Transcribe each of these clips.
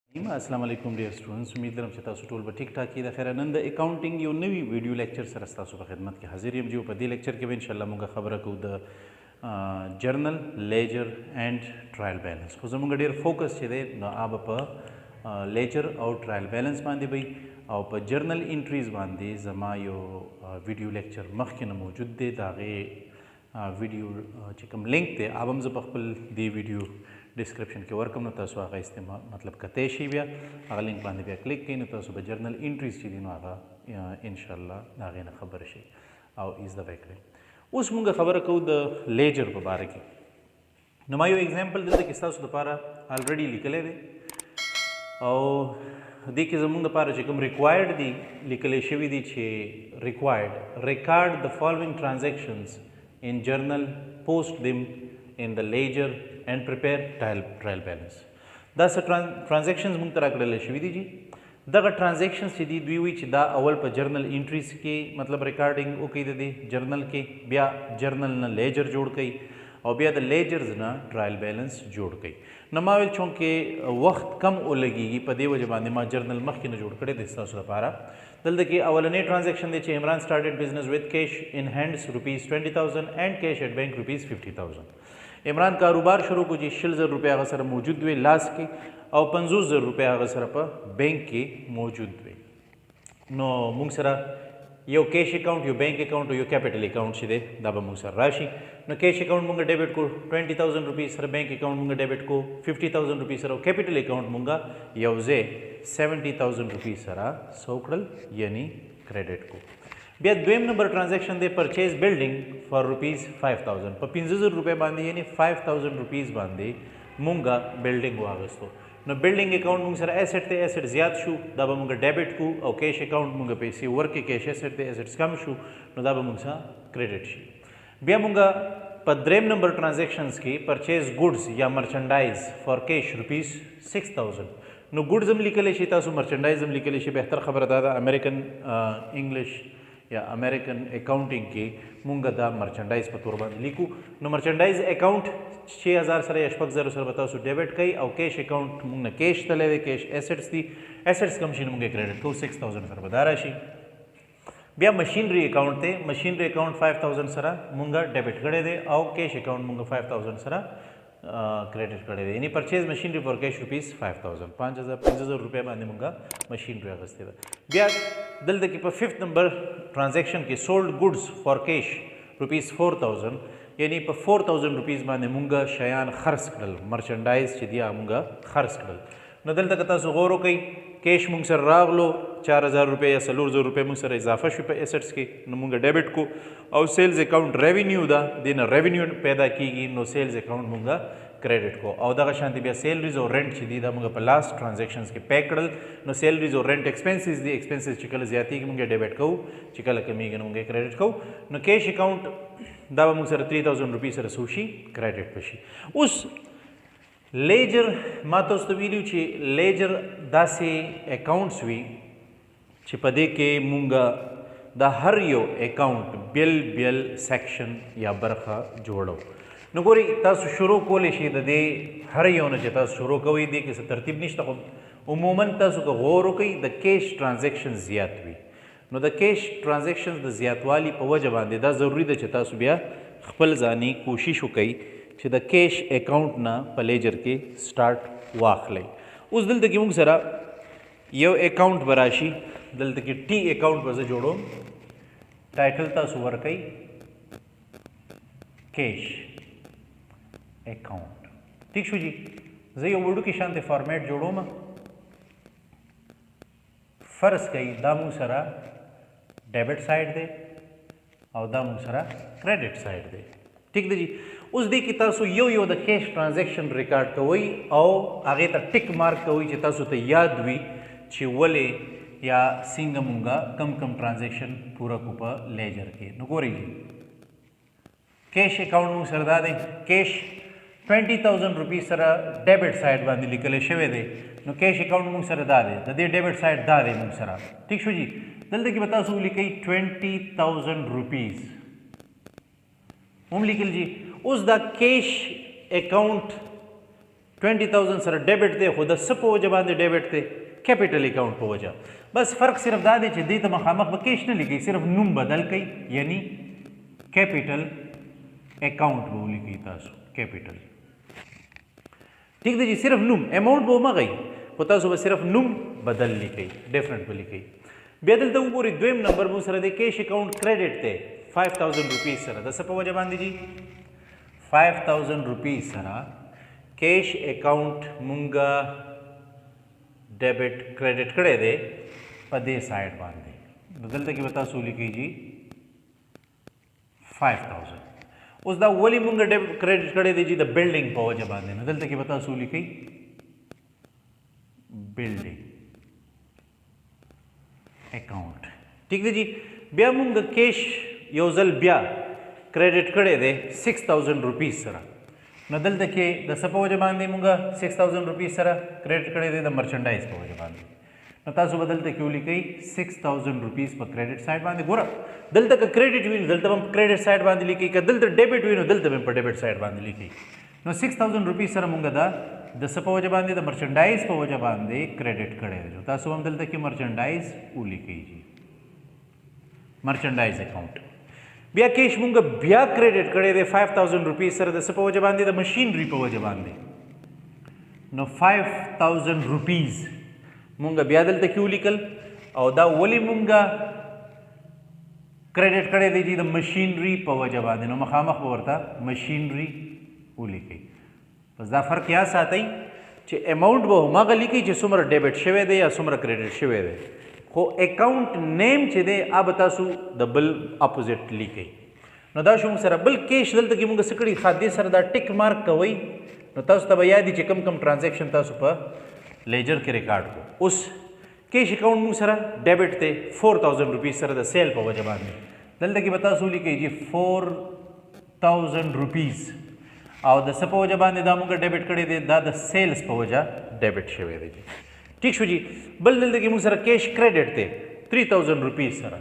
अस्सलाम वालेकुम dear students, उम्मीद लरम چې تاسو ټول به ټیک ټاک یې. د خیر نن د اکاونټینګ یو نوی ویډیو لیکچر سره تاسو په خدمت کې حاضر یم. جو په دې لیکچر کې به ان شاء الله موږ خبره کوو د جرنل لیجر اینڈ ټرایل بیلنس. خو زموږ ډیر فوکس چې دی نو هغه په لیجر او ټرایل بیلنس باندې وي او په جرنل انټریز باندې زما یو ویډیو لیکچر مخکې نه موجود دی. د هغې ویډیو چې کوم لینک دی هغه هم زه په خپل دې ویډیو ډسکرپشن کې ورکوم، نو تاسو هغه استعمال مطلب کتی شي، بیا هغه لینک باندې بیا کلیک کړئ نو تاسو به جرنل انټریز چې دي نو هغه ان شاء الله د هغې نه خبر شي او زده به یې کړئ. اوس موږ خبره کوو د لیجر په باره کې. نو ما یو اگزامپل دلته کې ستاسو دپاره الریډي لیکلی دی او دې کې زموږ دپاره چې کوم ریکوایرډ دي لیکلی شوي دي چې ریکوایرډ ریکارډ د فالوینګ ټرانزیکشنز in journal, post them in the ledger and prepare trial balance. دا څه ټرانزیکشنز موږ ته راکړلی شوي دي. دغه ټرانزیکشنز چې دي دوی وایي چې دا اول په جرنل انټریز کې مطلب ریکارډینګ وکړي د دې جرنل کې، بیا جرنل نه لیجر جوړ کړئ او بیا د لیجرز نه ټرایل بیلنس جوړ کړئ. نو ما ویل چونکې وخت کم ولګېږي په دې وجه باندې ما جرنل مخکې نه جوړ کړی دی ستاسو لپاره. دلته کې اولنی ټرانزیکشن دی چې عمران سٹارټډ بزنس وذ کیش ان هینډز ₹20,000 اینڈ کیش ایٹ بینک ₹50,000. عمران کاروبار شروع کو جی 60,000 روپے هغه سره موجود وي لاس کې او 50,000 روپے هغه سره په بینک کې موجود وي. نو موږ سره یو کیش اکاؤنٹ، یو بینک اکاؤنٹ او یو کیپیټل اکاؤنٹ چې دی دا به موږ سره راشي. نو کیش اکاؤنٹ موږ ډیبټ کو 20,000 روپیز سره، بینک اکاؤنٹ موږ ډیبټ کو 50,000 روپیز سره او کیپیټل اکاؤنٹ موږ یو ځای 70,000 روپیز سره سو کړل یعنی کریډټ کو. بیا دویم نمبر ټرانزیکشن دی پرچیز بلډینګ فار ₹5,000 په 50,000 روپے باندې یعنی 5,000 روپیز باندې مونږه بلډینګ واغستو. نو بلډینګ اکاؤنٹ مونږ سره ایسټ دی، ایسټ زیات شو دا به مونږ ډیبټ کو او کیش اکاؤنٹ مونږ پیسې ورکې، کیش ایسټ دی ایسټس کم شو نو دا به مونږ سره کریډټ شي. بیا مونږه په دریم نمبر ټرانزیکشنز کې پرچیز ګوډز یا مرچنډایز فار کیش ₹6,000. نو ګوډز هم لیکلی شي تاسو، مرچنډایز هم لیکلی شي. بهتر خبره دا ده امریکن انګلیش یا امریکن اکاؤنټینګ کې مونږ دا مرچنډایز په تور باندې لیکو. نو مرچنډایز اکاؤنٹ 6,000 سره یا 6,000 سره به تاسو ډیبټ کوئ او کیش اکاؤنٹ مونږ نه کیش تللی دی، کیش ایسټس دي، ایسټس کم شي نو مونږ یې کریډټ کوو 6,000 سره به دا راشي. بیا مشینری اکاؤنٹ دی، مشینری اکاؤنٹ 5,000 سره مونږ ډیبټ کړی دی او کیش اکاؤنٹ مونږ 5,000 سره کریډټ کړی دی یعنی پرچیز مشینری فار کیش ₹5,000 5,000 روپے باندې مونږ مشینری اخیستې ده. بیا دلته کې په 5th نمبر ټرانزیکشن کې سولډ ګوډز فار کیش ₹4,000 یعنی په 4,000 روپیز باندې مونږ شیان خرڅ کړل، مرچنډایز چې دی هغه مونږ خرڅ کړل. نو دلته که تاسو غور وکئ کیش مونږ سره راغلو 4,000 روپے یا 4,000 روپے مونږ سره اضافه شو په ایسټس کې نو مونږ ډیبټ کو او سیلز اکاؤنٹ ریونیو ده دې نه ریونیو پیدا کیږي نو سیلز اکاؤنٹ مونږ کریډټ کو. او دغه شانتي بیا سیلریز او رینټ چې دي دا مونږ په لاست ټرانزیکشنز کې پے کړل. نو سیلریز او رینټ ایکسپنسز دي، ایکسپنسز چې کله زیاتېږي مونږ ډیبټ کوو، چې کله کمیږي نو مونږ کریډټ کوو. نو کیش اکاؤنٹ دا به مونږ سره 3,000 روپۍ سره څه وشي کریډټ بشي. اوس لیجر ما تاسو ته ویلي چې لیجر داسې اکاؤنټس وي چې په دې کې مونږ د هر یو اکاؤنٹ بیل بیل سیکشن یا برخه جوړو. نو ګورئ تاسو شروع کولی شئ د دې هر یو نه چې تاسو شروع کوئ دې کې څه ترتیب نشته، خو عموما تاسو که غور وکئ د کیش ټرانزیکشن زیات وي. نو د کیش ټرانزیکشن د زیاتوالي په وجه باندې دا ضروري ده چې تاسو بیا خپل ځاني کوشش وکئ چې د کیش اکاؤنٹ نه په لیجر کې سٹارټ واخلئ. اوس دلته کې موږ سره یو اکاؤنٹ به راشي، دلته کې ټي اکاؤنٹ به زه جوړوم، ټایټل تاسو ورکئ کیش اکاؤنٹ. ٹھیک شو جی. زه یو وړوکي شانتې فارمیټ جوړوم. فرض کوئ دا موږ سره ډیبټ سایډ دی او دا موږ سره کریډټ سایډ دی. ٹھیک دی جی. اوس دې کې تاسو یو یو د کیش ټرانزیکشن ریکارډ کوئ او هغې ته ټیک مارک کوئ چې تاسو ته یاد وي چې ولې یا څنګه مونږه کم کم ټرانزیکشن پوره کو په لیجر کې. نو ګورئ جی کیش اکاؤنٹ مونږ سره دا دی، کیش 20,000 روپیز سره ډیبټ سایډ باندې لیکلی شوی دی. نو کیش اکاؤنٹ مونږ سره دا دی، د دې ډیبټ سایډ دا دی مونږ سره. ٹھیک شو جی. دلته کې به تاسو ولیکئ 20,000 روپیز هم لیکل جی. اوس دا کیش اکاؤنٹ 20,000 سره ډیبټ دی خو د څه په وجه باندې ډیبټ دی کیپیټل اکاؤنٹ په وجه بس فرق صرف دا دی چې دې ته مخامخ به کیش نه لیکي صرف نوم بدل کوي یعنی کیپیټل اکاؤنٹ به ولیکي تاسو کیپیټل ٹھیک دی جی صرف نوم اماؤنٹ به ومغئ خو تاسو به صرف نوم بدل لیکئ ډیفرنٹ به لیکئ بیا دلته وګورئ دویم نمبر مو سره دی کیش اکاؤنٹ کریډټ دی 5,000 روپیز سره د څه په وجه باندې جی 5,000 روپیز سره کیش اکاؤنٹ مونږه ډیبټ کریډټ کړی دی په دې سایډ باندې نو دلته کې به تاسو ولیکئ جی 5,000 اوس دا ولې مونږ ډیبټ کریډټ کړی دی جی د بلډینګ په وجه باندې نو دلته کې به تاسو ولیکئ بلډینګ اکاؤنٹ ٹھیک دی جی بیا مونږ کیش یو ځل بیا کریډټ کړی دی 6,000 روپیز سره نو دلته کې د څه په وجه باندې مونږ 6,000 روپیز سره کریډټ کړی دی د مرچنډایز په وجه باندې نو تاسو به دلته کې ولیکئ 6,000 روپیز په کریډټ سایډ باندې ګوره دلته که کریډټ وي نو دلته به کریډټ سایډ باندې لیکئ که دلته ډیبټ وي نو دلته به په ډیبټ سایډ باندې لیکئ نو 6,000 روپیز سره مونږ دا د څه په وجه باندې د مرچنډایز په وجه باندې کریډټ کړی دی تاسو هم دلته کې مرچنډایز ولیکئ جی مرچنډایز اکاؤنٹ بیا کیش مونږ بیا کریډټ کړی دی 5,000 روپیز سره د څه په وجه باندې د مشینری په وجه باندې نو 5,000 روپیز مونږ بیا دلته کې ولیکل او دا ولې مونږ کریډټ کړی دی د مشینری په وجه باندې نو مخامخ به ورته مشینری ولیکئ بس دا فرق یا ساتئ چې اماؤنٹ به هماغه لیکئ چې څومره ډیبټ شوی دی یا څومره کریډټ شوی دی خو اکاؤنٹ نیم چې دی هغه تاسو د بل اپوزیټ لیکئ نو دا شو موږ سره بل کیش دلته کې موږ څه کړي خاطر سره دا ټیک مارک کوئ نو تاسو ته به یاد وي چې کم کم ټرانزیکشن تاسو په لیجر کې ریکارډ کړو اوس کیش اکاؤنٹ موږ سره ډیبټ دی 4,000 روپیز سره د سیل په وجه باندې دلته کې به تاسو لیکئ چې 4,000 روپیز او د څه په وجه باندې دا موږ ډیبټ کړی دی دا د سیلز په وجه ډیبټ شوی دی ٹھیک شو جی بل دلته کې موږ سره کیش کریډټ دی 3,000 روپیز سره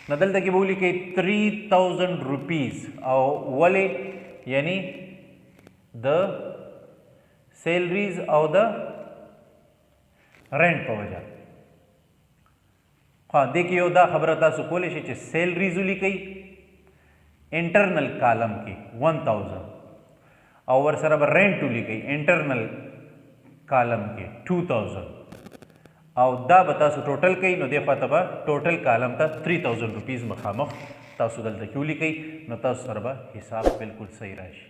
نو دلته کې به ولیکئ 3,000 روپیز او ولې یعنی د سیلریز او د رینټ په وجه ها دې کې یو دا خبره تاسو کولی شئ چې سیلریز ولیکئ انټرنل کالم کې 1,000 او ورسره به رینټ ولیکئ انټرنل کالم کې 2,000 او دا به تاسو ټوټل کوئ نو دې خواته به ټوټل کالم ته 3,000 روپیز مخامخ تاسو دلته کې ولیکئ نو تاسو سره به حساب بالکل صحیح راشي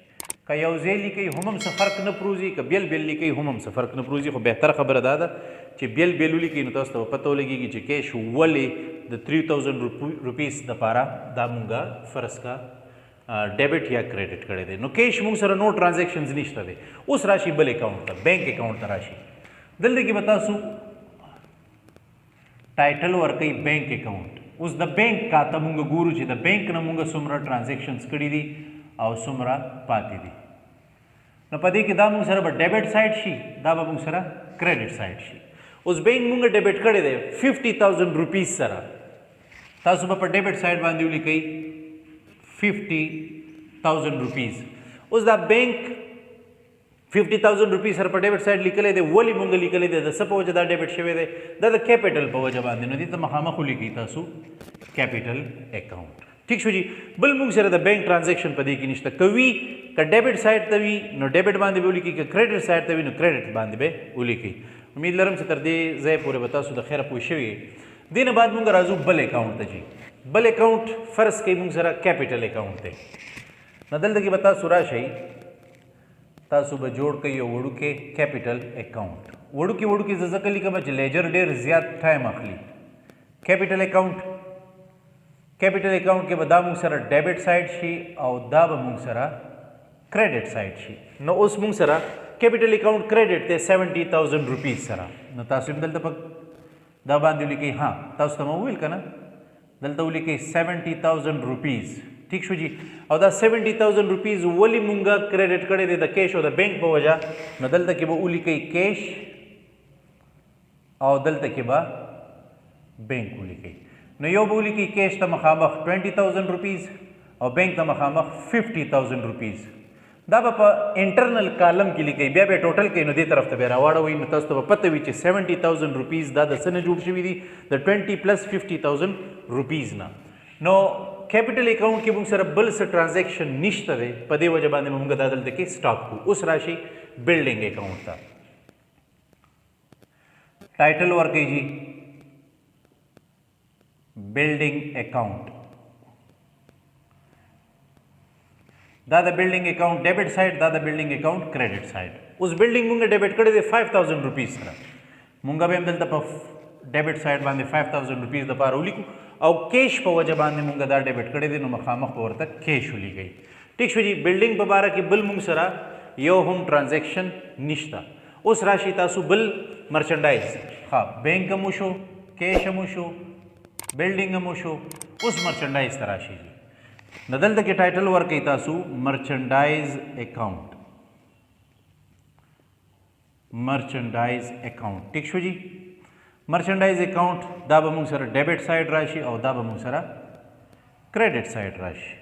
که یو ځای لیکئ هم څه فرق نه پروزي که بیل بیل لیکئ هم څه فرق نه پروزي خو بهتره خبره دا ده چې بیل بیل ولیکئ نو تاسو ته به پته ولګېږي چې کیش ولې د 3,000 روپیز دپاره دا مونږه فرض کا ډیبټ یا کریډټ کړی دی نو کیش مونږ سره نو ټرانزیکشنز نشته دی اوس راشي بل اکاؤنٹ ته بینک اکاؤنٹ ته راشي دلته کې به تاسو ټایټل ورکوي بینک اکاؤنٹ اوس د بینک کاته مونږ ګورو چې د بینک نه مونږ څومره ټرانزیکشنز کړي دي او څومره پاتې دي نو په دې کې دا مونږ سره به ډیبټ سایډ شي دا به مونږ سره کریډټ سایډ شي اوس بینک مونږ ډیبټ کړی دی 50,000 روپیز سره تاسو به په ډیبټ سایډ باندې ولیکئ 50,000 روپیز اوس دا بینک 50,000 روپیز سره په ډیبټ سایډ لیکلی دی ولې مونږ لیکلی دی د څه په وجه دا ډیبټ شوی دی دا د کیپیټل په وجه باندې نو دې ته مخامخ ولیکئ تاسو کیپیټل اکاؤنٹ ٹھیک شو جی بل مونږ سره د بینک ټرانزیکشن په دې کې نشته که وي که ډیبټ سایډ ته وي نو ډیبټ باندې به ولیکئ که کریډټ سایډ ته وي نو کریډټ باندې به ولیکئ امید لرم چې تر دې ځای پورې به تاسو د خیره پوه شوي دې نه بعد مونږ راځو بل اکاؤنٹ ته جی بل اکاؤنٹ فرض کوي مونږ سره کیپیټل اکاؤنٹ دی نو دلته کې به تاسو راشئ تاسو به جوړ کړئ یو وړوکی کیپیټل اکاؤنٹ وړوکی زه ځکه لیکم چې لیجر ډېر زیات ټایم اخلي کیپیټل اکاؤنٹ کې به دا مونږ سره ډیبټ سایډ شي او دا به مونږ سره کریډټ سایډ شي نو اوس مونږ سره کیپیټل اکاؤنٹ کریډټ دی 70,000 روپیز سره نو تاسو هم دلته دا باندې ولیکئ ها تاسو ته مو وویل که نه دلته ولیکئ 70,000 روپیز ٹھیک شو جی او دا 70,000 روپیز ولې مونږه کریډټ کړی دی د کیش او د بینک په وجه نو دلته کې به ولیکئ کیش او دلته کې به بینک ولیکئ نو یو به ولیکئ کیش ته مخامخ 20,000 روپیز او بینک ته مخامخ 50,000 روپیز دا په انټرنل کالم کې لیکي بیا به ټوټل کې نو دې طرف ته به راوړوي نو تاسو ته پته وي چې 70,000 روپیز دا د څه نه جوړ شوي دي د 20 پلس 50,000 روپیز نه. نو کیپټل اکاؤنٹ کې موږ سره بل څه ټرانزیکشن نشته دی په دې وجه باندې موږ دا دلته کې سٹاپ کو. اوس راشي بلډینګ اکاؤنٹ ته. ټایټل ورکړئ جی بلډینګ اکاؤنٹ. دا د بلډینګ اکاؤنٹ ډیبټ سایډ دا د بلډینګ اکاؤنٹ کریډټ سایډ. اوس بلډینګ مونږ ډیبټ کړی دی 5000 روپیز سره. مونږ به هم دلته په ډیبټ سایډ باندې 5000 روپیز د پاره ولیکو او کیش په وجه باندې مونږ دا ډیبټ کړی دی نو مخامخ ورته کیش ولیکئ. ٹھیک شو جی. بلډینګ په باره کې بل مونږ سره یو هم ټرانزیکشن نشته. اوس راشي تاسو بل مرچنډایز. ها بینک هم شو کیش هم شو بلډینګ هم شو. اوس مرچنډایز ته راشي جی. نو دلته کې ټایټل ورکړئ تاسو مرچنډایز اکاؤنٹ. مرچنډایز اکاؤنٹ. ٹھیک شو جی. مرچنډایز اکاؤنٹ دا به موږ سره ډیبټ سایډ راشي او دا به موږ سره کریډټ سایډ راشي.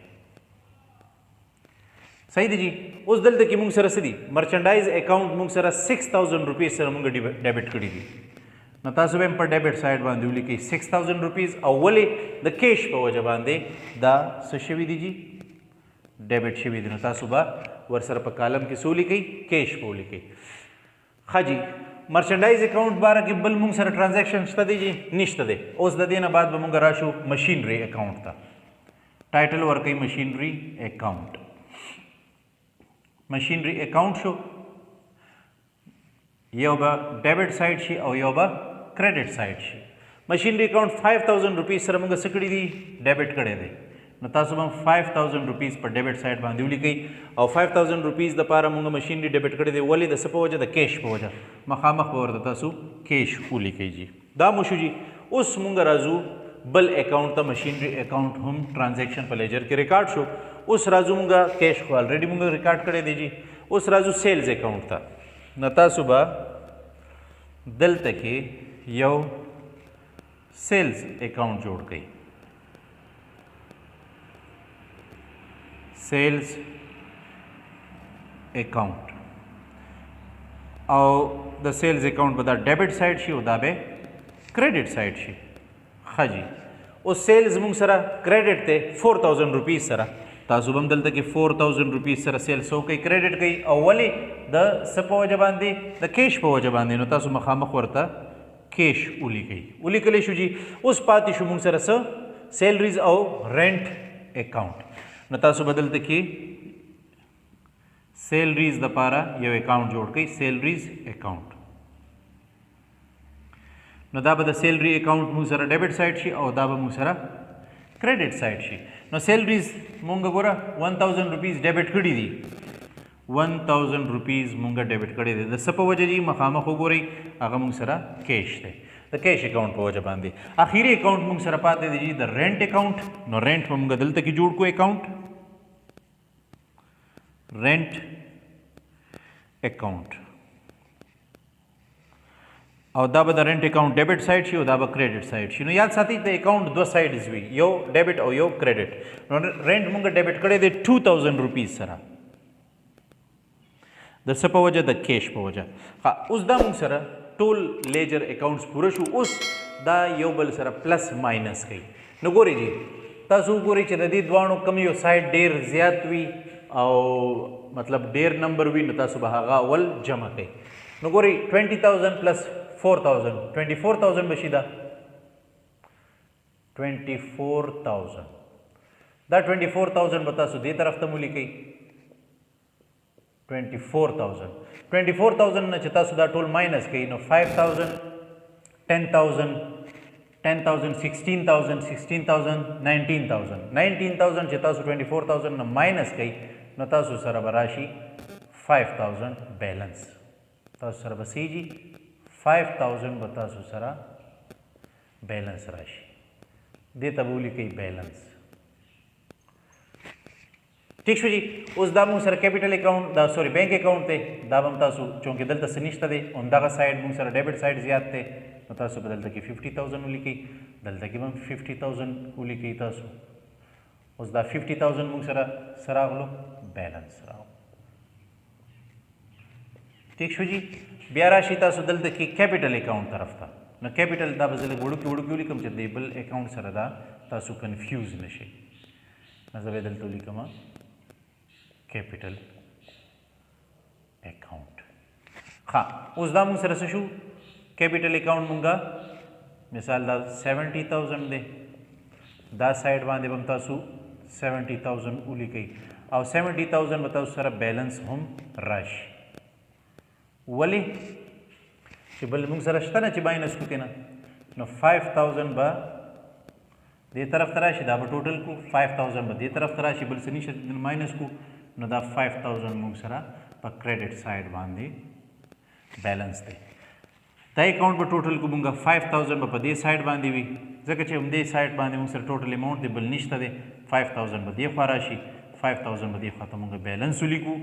صحیح دی جی. اوس دلته کې موږ سره څه دي مرچنډایز اکاؤنٹ موږ سره 6000 روپیز سره موږ ډیبټ کړي دي. نو تاسو به په ډیبټ سایډ باندې ولیکئ 6000 روپیز او ولې د کیش په وجه باندې دا څه شوي دي جی ډیبټ شوي دي. نو تاسو به ورسره په کالم کې څه ولیکئ کیش په ولیکئ. ښه جی. مرچنډایز اکاؤنٹ باره کې بل مونږ سره ټرانزیکشن شته دی جی نشته دی. اوس د دې نه بعد به مونږ راشو مشینری اکاؤنٹ ته. ټایټل ورکئ مشینری اکاؤنٹ. مشینری اکاؤنٹ شو یو به ډیبټ سایډ شي او یو به کریډټ سایډ شي. مشینری اکاؤنٹ 5000 روپیز سره موږ څه کړي دي ډیبټ کړی دی. نو تاسو به 5000 روپیز په ډیبټ سایډ باندې ولیکئ او 5000 روپیز د پاره موږ مشینری ډیبټ کړی دی ولې د څه په وجه د کیش په وجه مخامخ به ورته تاسو کیش ولیکئ جی. دا مو شو جی. اوس موږ راځو بل اکاؤنٹ ته. مشینری اکاؤنٹ هم ټرانزیکشن په لیجر کې ریکارډ شو. اوس راځو موږ کیش خو الریډي موږ ریکارډ کړی دی جی. اوس راځو سیلز اکاؤنٹ ته. نو تاسو به دلته کې یو سیلز اکاؤنٹ جوړ کړئ. سیلز اکاؤنٹ او د سیلز اکاؤنٹ به دا ډیبټ سایډ شي او دا به کریډټ سایډ شي. ښه جی. اوس سیلز موږ سره کریډټ دی 4000 روپیز سره. تاسو به هم دلته کې 4000 روپیز سره سیلز وکئ کریډټ کوي او ولې د څه په وجه باندې د کیش په وجه باندې. نو تاسو مخامخ ورته کیش ولیکئ. ولیکلی شو جی. اوس پاتې شو موږ سره څه سیلریز او رینټ اکاؤنٹ. نو تاسو به دلته کې سیلریز دپاره یو اکاؤنٹ جوړ کړئ سیلریز اکاؤنٹ. نو دا به د سیلری اکاؤنٹ موږ سره ډیبټ سایډ شي او دا به موږ سره کریډټ سایډ شي. نو سیلریز مونږ ګوره 1000 روپیز ډیبټ کړي دي. 1000 روپیز مونږ ډیبټ کړي دي. د څه په وجه جی مخامخ وګورئ هغه مونږ سره کیش دی د کیش اکاؤنٹ په وجه باندې. اخیری اکاؤنٹ مونږ سره پاتې دی جی د رینټ اکاؤنٹ. نو رینټ مونږ دلته کې جوړ کو اکاؤنٹ رینټ اکاؤنٹ او دا به د رینټ اکاؤنٹ ډیبټ سایډ شي او دا به کریډټ سایډ شي. نو یاد ساتئ د اکاؤنٹ دوه سایډز وي یو ډیبټ او یو کریډټ. نو رینټ مونږ ډیبټ کړی دی 2000 روپیز سره د څه په وجه د کیش په وجه. ها اوس دا مونږ سره ټول لیجر اکاؤنټس پوره شو. اوس دا یو بل سره پلس ماینس کوي. نو ګورئ جی تاسو وګورئ چې د دې دواړو کم یو سایډ ډیر زیات وي او مطلب ډیر نمبر وي نو تاسو به هغه اول جمع کوئ. نو ګورئ 20000 پلس 4000 24000 بشي دا 24000 دا 24000 به تاسو دې طرف ته ولیکئ 24000 نه چې تاسو دا ټول ماینس کړئ نو 5000 10000 10000 16000 16000 19000 چې تاسو 24000 نه ماینس کړئ نو تاسو سره به راشي 5000 بیلنس. تاسو سره به سی جی 5000 به تاسو سره بیلنس راشي. دې ته به ولیکئ بیلنس. ٹھیک شو جی. اوس دا مونږ سره کیپټل اکاؤنٹ دا سوري بینک اکاؤنٹ دی. دا به هم تاسو چونکې دلته څه نشته دی همدغه سایډ مونږ سره ډیبټ سایډ زیات دی نو تاسو به دلته کې 50000 ولیکئ دلته کې به 50000 ولیکئ تاسو. اوس دا 50000 مونږ سره راغلو بیلنس راغلو. ٹھیک شو جی بیا راشي تاسو دلته کې کیپیټل اکاؤنٹ طرف ته نو کیپیټل دا به زه لږ وړوکي لیکم چې د بل اکاؤنٹ سره دا تاسو کنفیوز نشئ نو زه به دلته ولیکم کیپیټل اکاؤنٹ ښه اوس دا موږ سره څه شو کیپیټل اکاؤنٹ مونږه مثال دا 70,000 دی دا سایډ باندې به تاسو 70,000 ولیکئ او 70,000 به تاسو سره بیلنس هم راشي ولې چې بل موږ سره شته نه چې ماینس کو کنه نو 5,000 به دې طرف ته راشي دا به ټوټل کو 5,000 به دې طرف ته راشي بل څه نشته ماینس کو نو دا 5,000 موږ سره په کریډټ سایډ باندې بیلنس دی دا اکاؤنٹ به ټوټل کو موږ 5,000 به په دې سایډ باندې وي ځکه چې همدې سایډ باندې موږ سره ټوټل اماؤنٹ دی بل نشته دی 5,000 به دې خوا راشي 5,000 به دې خوا ته موږ بیلنس ولیکو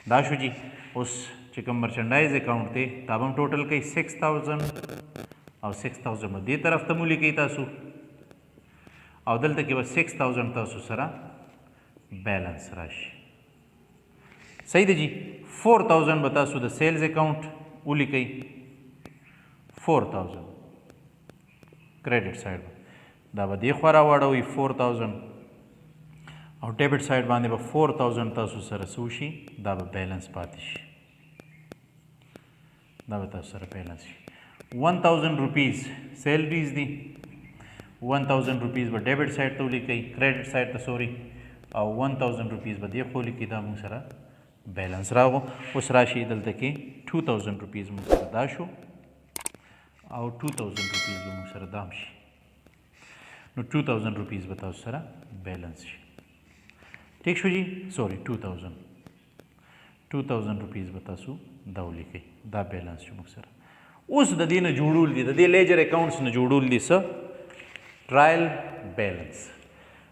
دا شو جی اوس چې کوم مرچنډایز اکاؤنٹ دی دا به هم ټوټل کوي 6,000 او 6,000 به دې طرف ته مو لیکئ تاسو او دلته کې به 6,000 تاسو سره بیلنس راشي صحیح دی جی 4,000 به تاسو د سیلز اکاؤنٹ ولیکئ 4,000 کریډټ سایډ دا به دې خوا راواړوئ 4,000 او ډیبټ سایډ باندې به 4,000 تاسو سره څه وشي دا به بیلنس پاتې شي دا به تاسو سره بیلنس شي 1,000 روپیز سیلریز دي 1,000 روپیز به ډیبټ سایډ ته ولیکئ کریډټ سایډ ته سوري او 1,000 روپیز به دې خوا ولیکئ دا موږ سره بیلنس راغو اوس راشي دلته کې 2,000 روپیز موږ سره دا شو او 2,000 روپیز به موږ سره دا هم شي نو 2,000 روپیز به تاسو سره بیلنس شي ٹھیک شو جی سوری 2,000 روپیز به تاسو دا ولیکئ دا بیلنس شو موږ سره اوس د دې نه جوړول دي د دې لیجر اکاؤنټس نه جوړول دي څه ټرایل بیلنس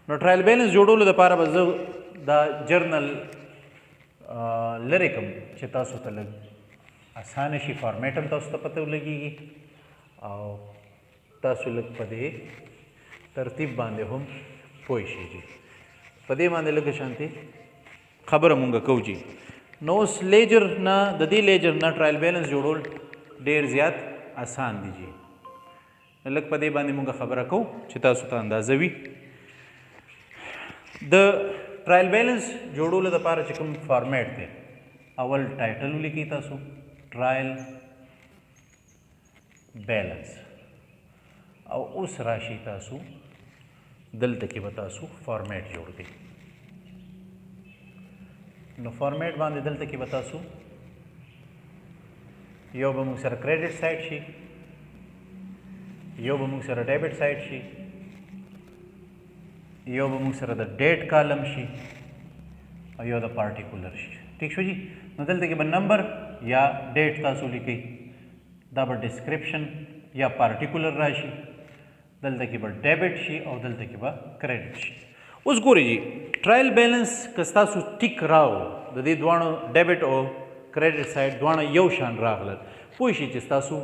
نو ټرایل بیلنس جوړولو دپاره به زه دا جرنل لرې کړم چې تاسو ته لږ اسانه شي فارمیټ هم تاسو ته پته ولګېږي او تاسو لږ په دې ترتیب باندې هم پوه شئ جي په دې باندې لږه شانتې خبره مونږ کوو جي نو اوس لیجر نه د دې لیجر نه ټرایل بیلنس جوړول ډېر زیات آسان دي جي لږ په دې باندې مونږ خبره کوو چې تاسو ته اندازه وي د ټرایل بیلنس جوړولو دپاره چې کوم فارمیټ دی اول ټایټل ولیکئ تاسو ټرایل بیلنس او اوس راشي تاسو دلته کې به تاسو فارمیټ جوړ کړئ نو فارمیټ باندې دلته کې به تاسو یو به موږ سره کریډټ سایډ شي یو به موږ سره ډیبټ سایډ شي یو به موږ سره د ډیټ کالم شي او یو د پارټیکولر شي ٹھیک شو جی نو دلته کې به نمبر یا ډیټ تاسو لیکئ دا به ډسکرپشن یا پارټیکولر راشي دلته کې به ډیبټ شي او دلته کې به کریډټ شي اوس ګورئ جی ټرایل بیلنس که ستاسو ټیک راو د دې دواړو ډیبټ او کریډټ سایډ دواړه یو شان راغلل پوه شئ چې ستاسو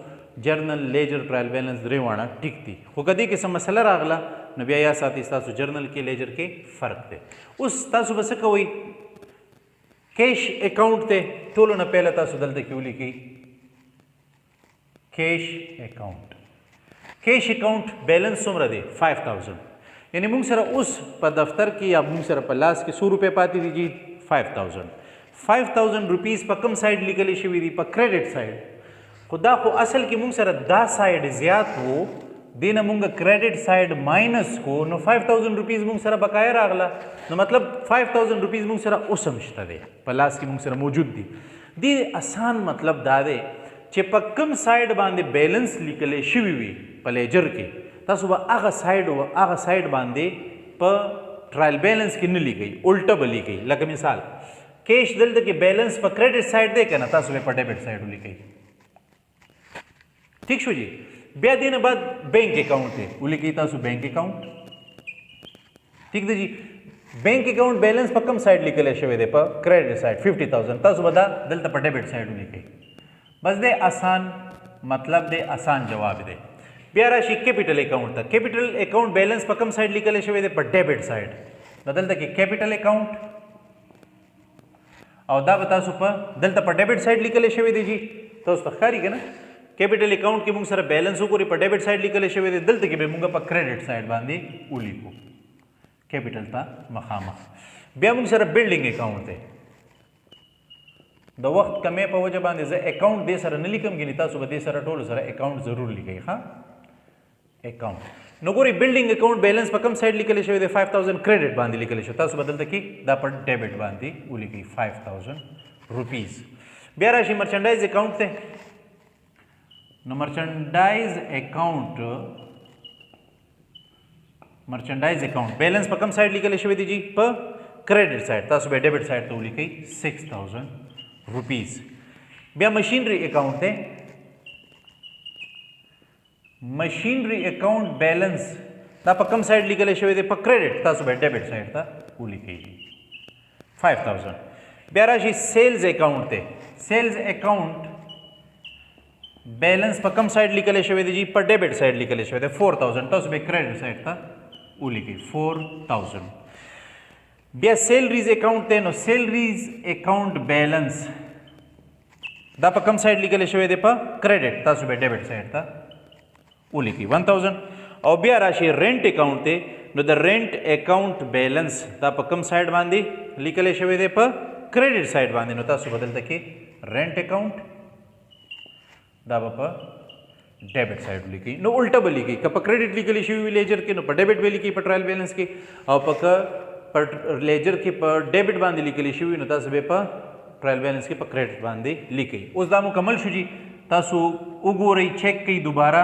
جرنل لیجر ټرایل بیلنس درې واړه ټیک دي خو که دې کې څه مسله راغله نو بیا یا ساتئ ستاسو جرنل کې لیجر کې فرق دی اوس تاسو به څه کوئ کیش اکاؤنٹ ته ټولو نه پهله تاسو دلته کې ولیکئ کیش اکاؤنٹ کیش اکاؤنٹ بیلنس څومره دی 5,000 یعنی موږ سره اوس په دفتر کې یا موږ سره په لاس کې 100 روپۍ پاتې دي جی 5,000 روپیز په کوم سایډ لیکلی شوي دي په کریډټ سایډ خو دا خو اصل کې موږ سره دا سایډ زیات وو دې نه موږ کریډټ سایډ ماینس کو نو 5,000 روپیز موږ سره بقایا راغله نو مطلب 5,000 روپیز موږ سره اوس هم شته دی په لاس کې موږ سره موجود دي دې آسان مطلب دا دی چې په کوم سایډ باندې بیلنس لیکلی شوي وي په لیجر کې تاسو به هغه سایډ باندې په ټرایل بیلنس کې نه لیکئ الټه به لیکئ لکه مثال کیش دلته کې بیلنس په کریډټ سایډ دی که نه تاسو به په ډیبټ سایډ ولیکئ ٹھیک شو جی بیا دې نه بعد بینک اکاؤنٹ دی ولیکئ تاسو بینک اکاؤنٹ ٹھیک دی جی بینک اکاؤنٹ بیلنس په کوم سایډ لیکلی شوی دی په کریډټ سایډ 50,000 تاسو به دا دلته په ډیبټ سایډ ولیکئ بس دی آسان مطلب دی آسان جواب دی بیا راشي کیپیټل اکاؤنٹ ته کیپیټل اکاؤنٹ بیلنس په کوم سایډ لیکلی شوی دی په ډیبټ سایډ نو دلته کې کیپیټل اکاؤنٹ او دا به تاسو په دلته په ډیبټ سایډ لیکل شوی دی جی تاسو ته ښکاري که نه کیپیټل اکاؤنٹ کې موږ سره بیلنس وګوري په ډیبټ سایډ لیکل شوی دی دلته کې به موږ په کریډټ سایډ باندې ولیکو کیپیټل ته مخامخ بیا موږ سره بلډینګ اکاؤنٹ دی د وخت کمې په وجه باندې زه اکاؤنٹ دې سره نه لیکم ګینې تاسو به دې سره ټولو سره اکاؤنٹ ضرور لیکئ ښه اکاؤنٹ نو ګورئ بلډینګ اکاؤنٹ بیلنس په کوم سایډ لیکل شوی دی 5000 کریډټ باندې لیکل شوی تاسو به دلته کې دا په ډیبټ باندې ولیکئ 5000 روپیز بیا راشي مرچنډایز اکاؤنٹ دی نو مرچنډایز اکاؤنٹ بیلنس په کوم سایډ لیکل شوی دی جی په کریډټ سایډ تاسو به ډیبټ سایډ ته ولیکئ 6000 روپیز بیا مشینری اکاؤنٹ دی مشینری اکاؤنٹ بیلنس دا په کوم سایډ لیکل شوی دی په کریډټ تاسو به ډیبټ سایډ ته ولیکئ 5000 بیا راشي سیلز اکاؤنٹ دی سیلز اکاؤنٹ بیلنس په کوم سایډ لیکل شوی دی جی په ډیبټ سایډ لیکل شوی دی 4000 تاسو به کریډټ سایډ ته ولیکئ 4000 بیا سیلریز اکاؤنٹ دی نو سیلریز اکاؤنٹ بیلنس دا په کوم سایډ لیکل شوی دی په کریډټ تاسو به ډیبټ سایډ ته ولیکئ 1000 او بیا راشي رینټ اکاؤنٹ دی نو د رینټ اکاؤنٹ بیلنس دا په کوم سایډ باندې لیکل شوی دی په کریډټ سایډ باندې نو تاسو به دلته کې رینټ اکاؤنٹ دا به په ډیبټ سایډ ولیکئ نو الټه به لیکئ که په کریډټ لیکلی شوي وي لیجر کې نو په ډیبټ به لیکئ په ټرایل بیلنس کې او په لیجر کې په ډیبټ باندې لیکلی شوي نو تاسو به په ټرایل بیلنس کې په کریډټ باندې لیکئ اوس دا مکمل شو جی تاسو وګورئ چیک کئ دوباره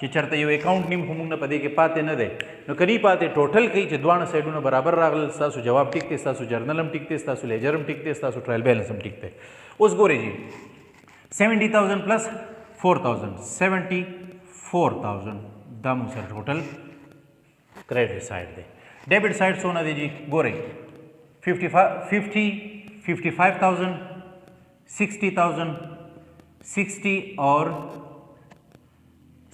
چې چېرته یو اکاؤنٹ نیم خو موږ نه په دې کې پاتې نه دی نو که نه پاتې ټوټل کوي چې دواړه سایډونه برابر راغلل ستاسو جواب ټیک دی ستاسو جرنل هم ټیک دی ستاسو لیجر هم ټیک دی ستاسو ټرایل بیلنس هم ټیک دی اوس ګورئ جی 70,000 پلس 4,000 74,000 دا موږ سره ټوټل کریډټ سایډ دی ډیبټ سایډ څونه دی جی ګورئ 55,000 60,000 60 اور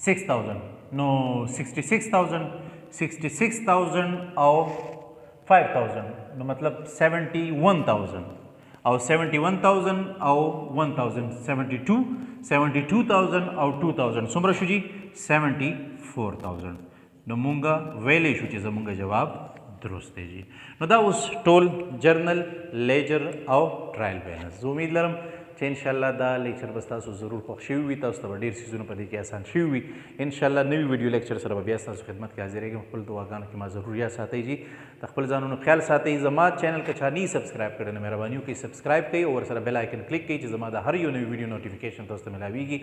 6,000 نو 66,000 او 5,000 نو مطلب 71,000 او 71,000 او 1,000 72,000 او 2,000 څومره شو جی 74,000 نو مونږه ویلی شو چې زمونږ جواب درست دی جی نو دا اوس ټول جرنل لیجر او ټرایل بیلنس زه امید لرم چې انشاءالله دا لیکچر به ستاسو ضرور خوښ شوي وي تاسو ته به ډېر څیزونه په دې کې اسان شوي وي انشاءالله نوي ویډیو لیکچر سره به بیا ستاسو خدمت کې حاضرېږم خپل دعاګانو کې ما ضرور یاد ساتئ جی د خپل ځانونو خیال ساتئ زما چینل که چا نه سبسکرایب کړی نو مهرباني وکړئ سبسکرایب کړئ او ورسره بیل آیکن کلیک کړئ چې زما د هر یو نوي ویډیو نوټیفیکیشن تاسو ته ملاویږي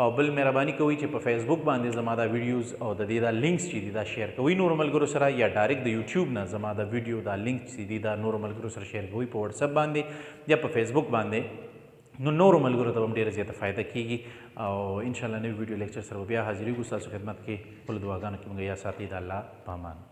او بل مهرباني کوئ چې په فیسبوک باندې زما دا ویډیوز او د دې دا لینکس چې دي دا شیر کوئ نورو ملګرو سره یا ډایرکټ د یوټیوب نه زما دا ویډیو دا لینک چې دي دا نورو ملګرو سره شیر کوئ په واتساپ باندې یا په فیسبوک باندې نو نورو ملګرو ته هم ډېره زیاته فایده کیږي او انشاءالله نوي ویډیو لیکچر سره بیا حاضرېږو ستاسو خدمت کې خپلو دعاګانو کې موږ یا ساتئ د الله په امان